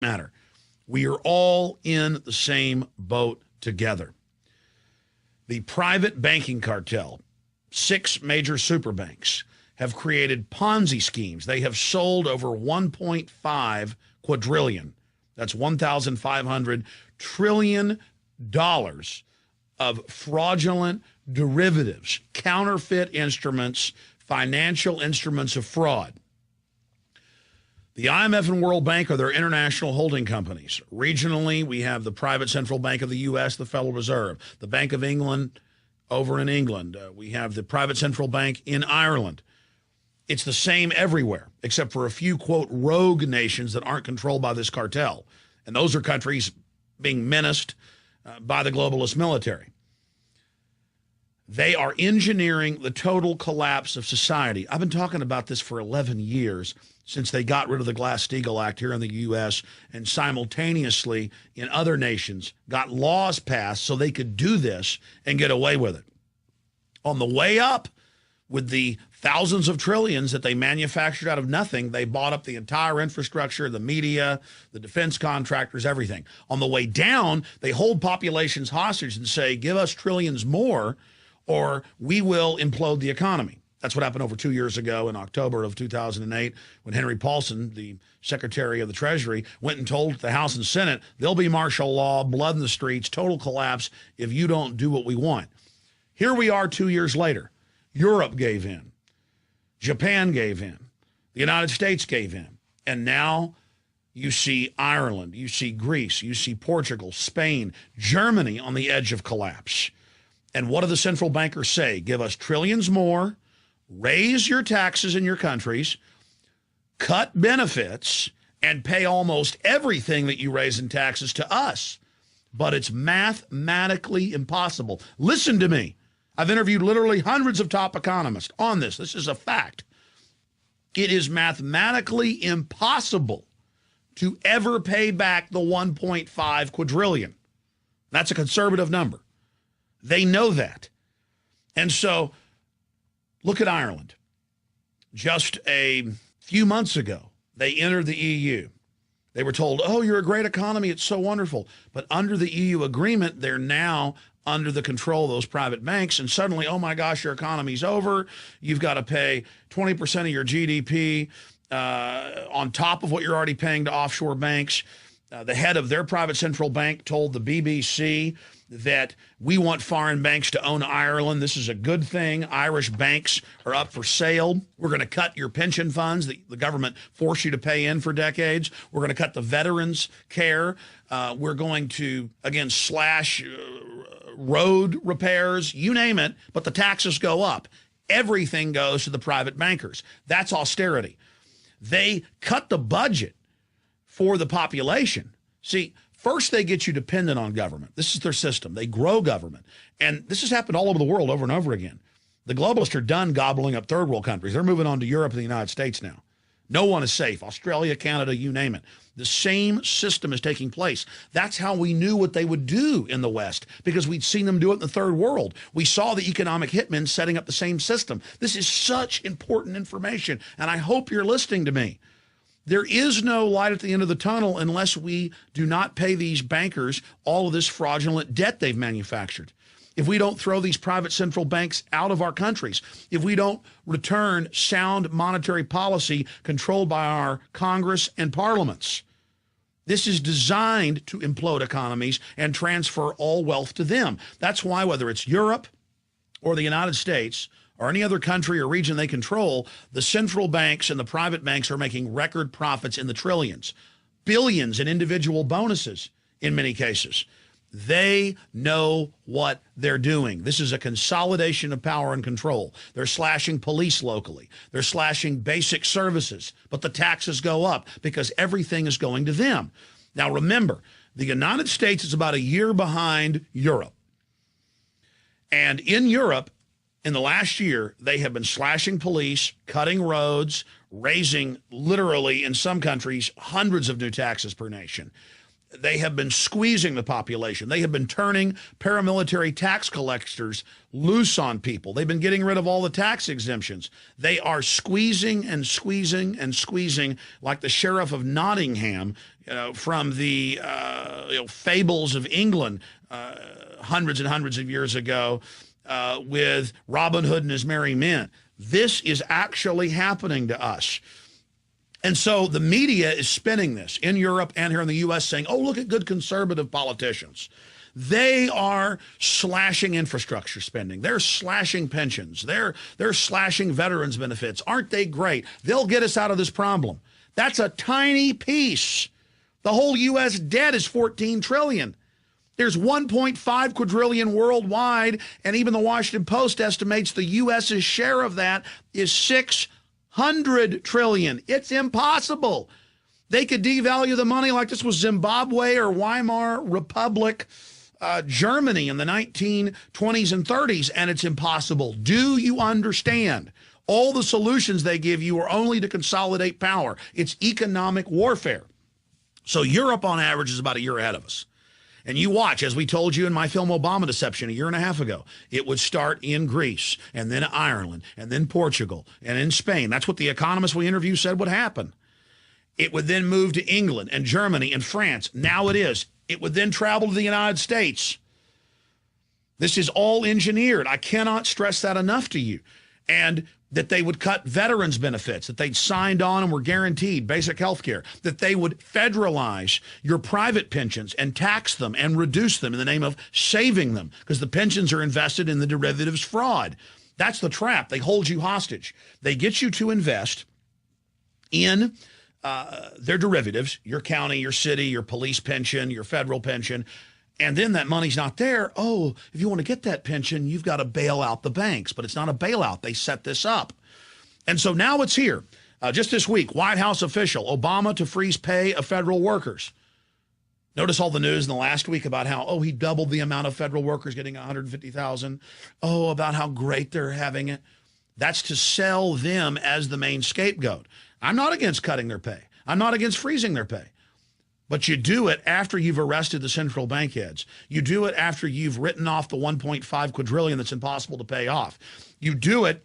matter. We are all in the same boat together. The private banking cartel, 6 major super banks, have created Ponzi schemes. They have sold over 1.5 quadrillion. That's $1,500 trillion of fraudulent derivatives, counterfeit instruments, financial instruments of fraud. The IMF and World Bank are their international holding companies. Regionally, we have the private central bank of the U.S., the Federal Reserve, the Bank of England over in England. We have the private central bank in Ireland. It's the same everywhere, except for a few, quote, rogue nations that aren't controlled by this cartel. And those are countries being menaced by the globalist military. They are engineering the total collapse of society. I've been talking about this for 11 years, since they got rid of the Glass-Steagall Act here in the U.S. and simultaneously in other nations got laws passed so they could do this and get away with it. On the way up, with the thousands of trillions that they manufactured out of nothing, they bought up the entire infrastructure, the media, the defense contractors, everything. On the way down, they hold populations hostage and say, give us trillions more or we will implode the economy. That's what happened over 2 years ago in October of 2008 when Henry Paulson, the Secretary of the Treasury, went and told the House and Senate, there'll be martial law, blood in the streets, total collapse if you don't do what we want. Here we are 2 years later. Europe gave in. Japan gave in. The United States gave in. And now you see Ireland, you see Greece, you see Portugal, Spain, Germany on the edge of collapse. And what do the central bankers say? Give us trillions more, raise your taxes in your countries, cut benefits, and pay almost everything that you raise in taxes to us. But it's mathematically impossible. Listen to me. I've interviewed literally hundreds of top economists on this. This is a fact. It is mathematically impossible to ever pay back the 1.5 quadrillion. That's a conservative number. They know that. And so look at Ireland. Just a few months ago, they entered the EU. They were told, oh, you're a great economy. It's so wonderful. But under the EU agreement, they're now under the control of those private banks. And suddenly, oh, my gosh, your economy's over. You've got to pay 20% of your GDP on top of what you're already paying to offshore banks. The head of their private central bank told the BBC that we want foreign banks to own Ireland. This is a good thing. Irish banks are up for sale. We're going to cut your pension funds that the government forced you to pay in for decades. We're going to cut the veterans' care. We're going to, again, slash road repairs, you name it, but the taxes go up. Everything goes to the private bankers. That's austerity. They cut the budget for the population. See, first, they get you dependent on government. This is their system. They grow government. And this has happened all over the world over and over again. The globalists are done gobbling up third world countries. They're moving on to Europe and the United States now. No one is safe. Australia, Canada, you name it. The same system is taking place. That's how we knew what they would do in the West, because we'd seen them do it in the third world. We saw the economic hitmen setting up the same system. This is such important information, and I hope you're listening to me. There is no light at the end of the tunnel unless we do not pay these bankers all of this fraudulent debt they've manufactured. If we don't throw these private central banks out of our countries, if we don't return sound monetary policy controlled by our Congress and parliaments. This is designed to implode economies and transfer all wealth to them. That's why whether it's Europe or the United States or any other country or region they control, the central banks and the private banks are making record profits in the trillions, billions in individual bonuses in many cases. They know what they're doing. This is a consolidation of power and control. They're slashing police locally. They're slashing basic services, but the taxes go up because everything is going to them. Now, remember, the United States is about a year behind Europe. And in Europe, in the last year, they have been slashing police, cutting roads, raising literally, in some countries, hundreds of new taxes per nation. They have been squeezing the population. They have been turning paramilitary tax collectors loose on people. They've been getting rid of all the tax exemptions. They are squeezing and squeezing and squeezing like the Sheriff of Nottingham, from the fables of England hundreds and hundreds of years ago with Robin Hood and his merry men. This is actually happening to us. And so the media is spinning this in Europe and here in the U.S. saying, oh, look at good conservative politicians. They are slashing infrastructure spending. They're slashing pensions. They're slashing veterans benefits. Aren't they great? They'll get us out of this problem. That's a tiny piece. The whole U.S. debt is $14 trillion. There's 1.5 quadrillion worldwide, and even the Washington Post estimates the U.S.'s share of that is $600 trillion. It's impossible. They could devalue the money like this was Zimbabwe or Weimar Republic, Germany in the 1920s and 30s, and it's impossible. Do you understand? All the solutions they give you are only to consolidate power. It's economic warfare. So Europe, on average, is about a year ahead of us. And you watch, as we told you in my film Obama Deception a year and a half ago, it would start in Greece, and then Ireland, and then Portugal, and in Spain. That's what the economists we interviewed said would happen. It would then move to England and Germany and France. Now it is. It would then travel to the United States. This is all engineered. I cannot stress that enough to you. And that they would cut veterans benefits, that they'd signed on and were guaranteed basic health care, that they would federalize your private pensions and tax them and reduce them in the name of saving them, because the pensions are invested in the derivatives fraud. That's the trap. They hold you hostage. They get you to invest in their derivatives, your county, your city, your police pension, your federal pension, and then that money's not there. Oh, if you want to get that pension, you've got to bail out the banks. But it's not a bailout. They set this up. And so now it's here. Just this week, White House official, Obama to freeze pay of federal workers. Notice all the news in the last week about how, oh, he doubled the amount of federal workers getting $150,000. Oh, about how great they're having it. That's to sell them as the main scapegoat. I'm not against cutting their pay. I'm not against freezing their pay. But you do it after you've arrested the central bank heads. You do it after you've written off the 1.5 quadrillion that's impossible to pay off. You do it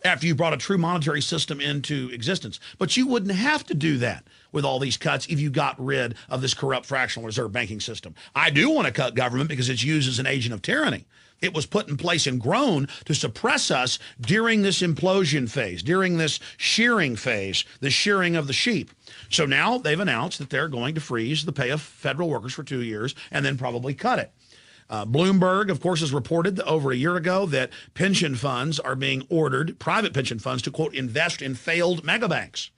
after you brought a true monetary system into existence. But you wouldn't have to do that with all these cuts if you got rid of this corrupt fractional reserve banking system. I do want to cut government because it's used as an agent of tyranny. It was put in place and grown to suppress us during this implosion phase, during this shearing phase, the shearing of the sheep. So now they've announced that they're going to freeze the pay of federal workers for 2 years and then probably cut it. Bloomberg, of course, has reported over a year ago that pension funds are being ordered, private pension funds, to, quote, invest in failed megabanks.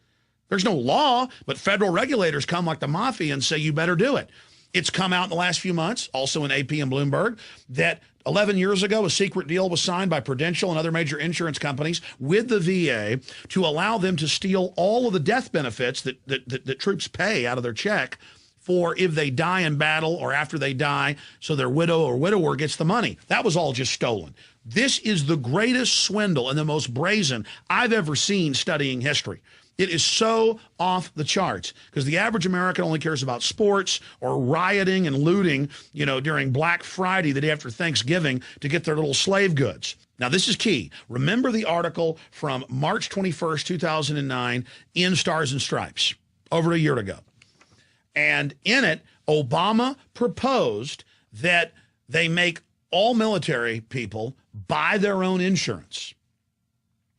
There's no law, but federal regulators come like the mafia and say you better do it. It's come out in the last few months, also in AP and Bloomberg, that 11 years ago, a secret deal was signed by Prudential and other major insurance companies with the VA to allow them to steal all of the death benefits that troops pay out of their check for if they die in battle or after they die, so their widow or widower gets the money. That was all just stolen. This is the greatest swindle and the most brazen I've ever seen studying history. It is so off the charts because the average American only cares about sports or rioting and looting, during Black Friday, the day after Thanksgiving, to get their little slave goods. Now, this is key. Remember the article from March 21st, 2009 in Stars and Stripes, over a year ago. And in it, Obama proposed that they make all military people buy their own insurance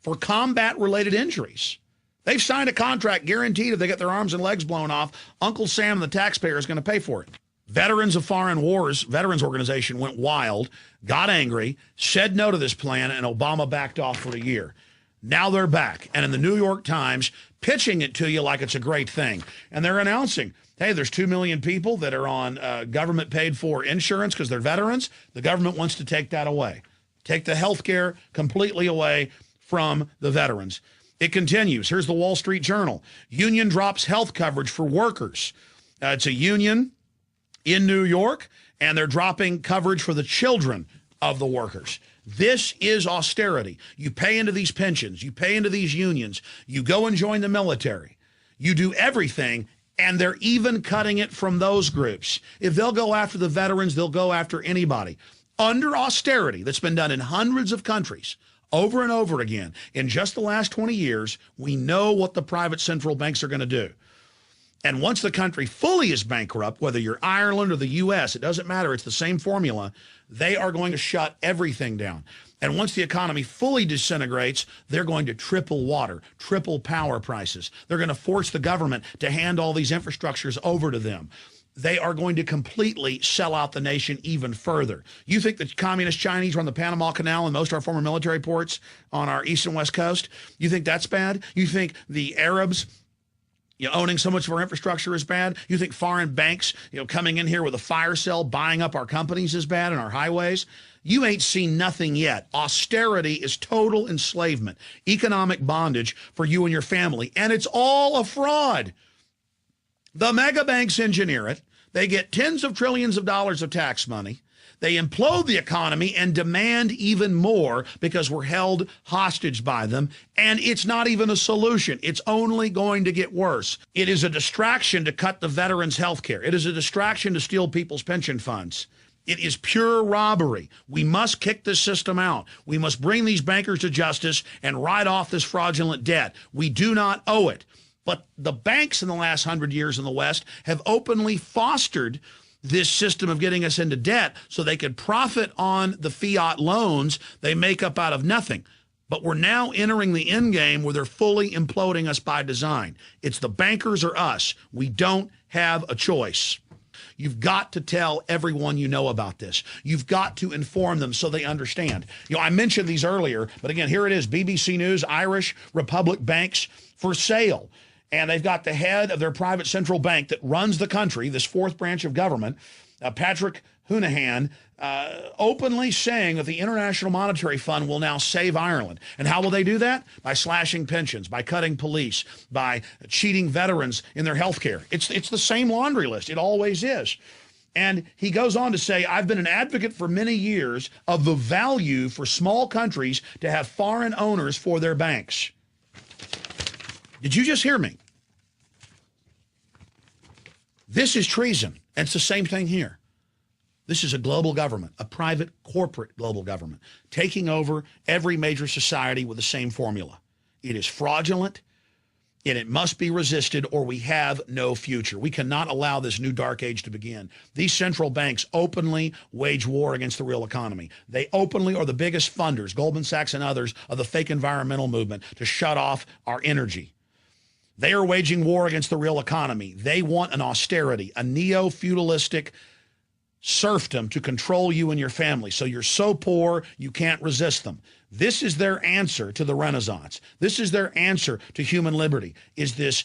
for combat-related injuries. They've signed a contract guaranteed if they get their arms and legs blown off, Uncle Sam and the taxpayer is going to pay for it. Veterans of Foreign Wars, Veterans Organization, went wild, got angry, said no to this plan, and Obama backed off for a year. Now they're back, and in the New York Times, pitching it to you like it's a great thing. And they're announcing, hey, there's 2 million people that are on government-paid-for insurance because they're veterans. The government wants to take that away, take the health care completely away from the veterans. It continues. Here's the Wall Street Journal. Union drops health coverage for workers. It's a union in New York, and they're dropping coverage for the children of the workers. This is austerity. You pay into these pensions. You pay into these unions. You go and join the military. You do everything, And they're even cutting it from those groups. If they'll go after the veterans, they'll go after anybody. Under austerity that's been done in hundreds of countries over and over again, in just the last 20 years, we know what the private central banks are going to do. And once the country fully is bankrupt, whether you're Ireland or the U.S., it doesn't matter. It's the same formula. They are going to shut everything down. And once the economy fully disintegrates, they're going to triple water, triple power prices. They're going to force the government to hand all these infrastructures over to them. They are going to completely sell out the nation even further. You think the communist Chinese run the Panama Canal and most of our former military ports on our east and west coast? You think that's bad? You think the Arabs owning so much of our infrastructure is bad? You think foreign banks coming in here with a fire sale buying up our companies is bad and our highways? You ain't seen nothing yet. Austerity is total enslavement, economic bondage for you and your family, and it's all a fraud. The mega banks engineer it. They get tens of trillions of dollars of tax money. They implode the economy and demand even more because we're held hostage by them. And it's not even a solution. It's only going to get worse. It is a distraction to cut the veterans' health care. It is a distraction to steal people's pension funds. It is pure robbery. We must kick this system out. We must bring these bankers to justice and write off this fraudulent debt. We do not owe it. But the banks in the last 100 years in the West have openly fostered this system of getting us into debt so they could profit on the fiat loans they make up out of nothing. But we're now entering the end game where they're fully imploding us by design. It's the bankers or us. We don't have a choice. You've got to tell everyone you know about this. You've got to inform them so they understand. I mentioned these earlier, but again, here it is. BBC News, Irish Republic banks for sale. And they've got the head of their private central bank that runs the country, this fourth branch of government, Patrick Honohan, openly saying that the International Monetary Fund will now save Ireland. And how will they do that? By slashing pensions, by cutting police, by cheating veterans in their health care. It's the same laundry list. It always is. And he goes on to say, I've been an advocate for many years of the value for small countries to have foreign owners for their banks. Did you just hear me? This is treason. And it's the same thing here. This is a global government, a private corporate global government, taking over every major society with the same formula. It is fraudulent, and it must be resisted, or we have no future. We cannot allow this new dark age to begin. These central banks openly wage war against the real economy. They openly are the biggest funders, Goldman Sachs and others, of the fake environmental movement to shut off our energy. They are waging war against the real economy. They want an austerity, a neo-feudalistic serfdom to control you and your family. So you're so poor, you can't resist them. This is their answer to the Renaissance. This is their answer to human liberty, is this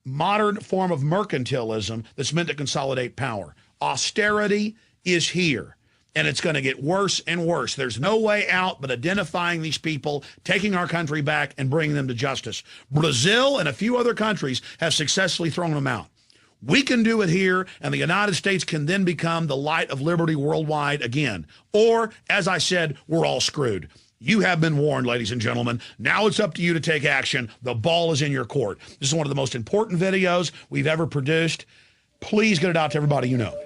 modern form of mercantilism that's meant to consolidate power. Austerity is here. And it's going to get worse and worse. There's no way out but identifying these people, taking our country back, and bringing them to justice. Brazil and a few other countries have successfully thrown them out. We can do it here, and the United States can then become the light of liberty worldwide again. Or, as I said, we're all screwed. You have been warned, ladies and gentlemen. Now it's up to you to take action. The ball is in your court. This is one of the most important videos we've ever produced. Please get it out to everybody you know.